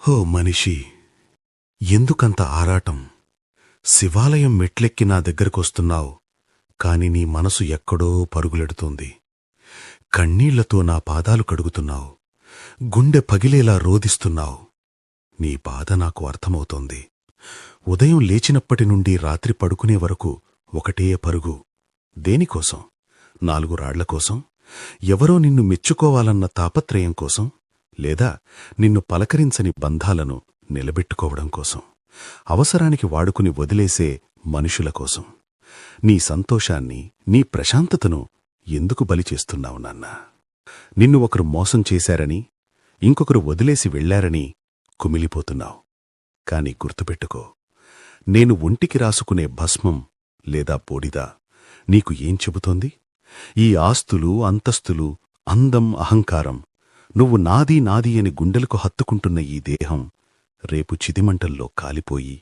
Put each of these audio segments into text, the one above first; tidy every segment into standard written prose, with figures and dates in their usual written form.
ఓ మనిషి, ఎందుకంత ఆరాటం? శివాలయం మెట్లెక్కి నా దగ్గరకొస్తున్నావు, కాని నీ మనసు ఎక్కడో పరుగులెడుతోంది. కన్నీళ్లతో నా పాదాలు కడుగుతున్నావు, గుండె పగిలేలా రోదిస్తున్నావు. నీ బాధ నాకు అర్థమవుతోంది. ఉదయం లేచినప్పటి నుండి రాత్రి పడుకునే వరకు ఒకటే పరుగు. దేనికోసం? 4 రాళ్ల కోసం? ఎవరో నిన్ను మెచ్చుకోవాలన్న తాపత్రయం కోసం? లేదా నిన్ను పలకరించని బంధాలను నిలబెట్టుకోవడం కోసం? అవసరానికి వాడుకుని వదిలేసే మనుషుల కోసం? నీ సంతోషాన్ని, నీ ప్రశాంతతను ఎందుకు బలి చేస్తున్నావు నాన్నా? నిన్ను ఒకరు మోసం చేశారని, ఇంకొకరు వదిలేసి వెళ్లారని కుమిలిపోతున్నావు. కాని గుర్తుపెట్టుకో, నేను ఒంటికి రాసుకునే భస్మం లేదా బూడిద నీకు ఏం చెబుతోంది? ఈ ఆస్తులు, అంతస్తులు, అందం, అహంకారం, నువ్వు నాదీ నాదీ అని గుండెలకు హత్తుకుంటున్న ఈ దేహం రేపు చిదిమంటల్లో కాలిపోయి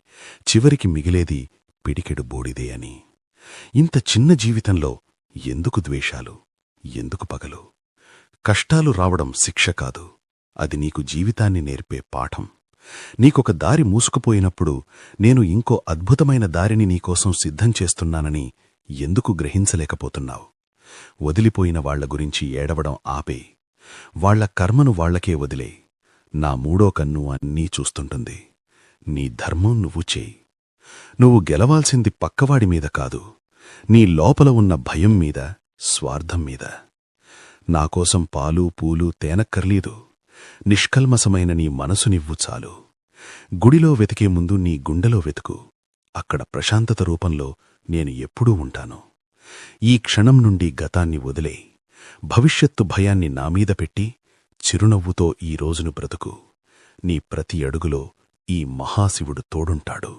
చివరికి మిగిలేది పిడికెడు బూడిదే అని. ఇంత చిన్న జీవితంలో ఎందుకు ద్వేషాలు, ఎందుకు పగలు? కష్టాలు రావడం శిక్ష కాదు, అది నీకు జీవితాన్ని నేర్పే పాఠం. నీకొక దారి మూసుకుపోయినప్పుడు నేను ఇంకో అద్భుతమైన దారిని నీకోసం సిద్ధం చేస్తున్నానని ఎందుకు గ్రహించలేకపోతున్నావు? వదిలిపోయిన వాళ్ల గురించి ఏడవడం ఆపే. వాళ్ల కర్మను వాళ్లకే వదిలే. నా మూడో కన్ను అన్నీ చూస్తుంటుంది. నీ ధర్మం నువ్వు చేయి. నువ్వు గెలవాల్సింది పక్కవాడి మీద కాదు, నీ లోపల ఉన్న భయం మీద, స్వార్థం మీద. నాకోసం పాలు, పూలు తేనక్కర్లేదు. నిష్కల్మసమైన నీ మనసునివ్వు చాలు. గుడిలో వెతికే ముందు నీ గుండెలో వెతుకు. అక్కడ ప్రశాంతత రూపంలో నేను ఎప్పుడూ ఉంటాను. ఈ క్షణం నుండి గతాన్ని వదిలే. భవిష్యత్తు భయాన్ని నామీద పెట్టి చిరునవ్వుతో ఈ రోజును బ్రతుకు. నీ ప్రతి అడుగులో ఈ మహాశివుడు తోడుంటాడు.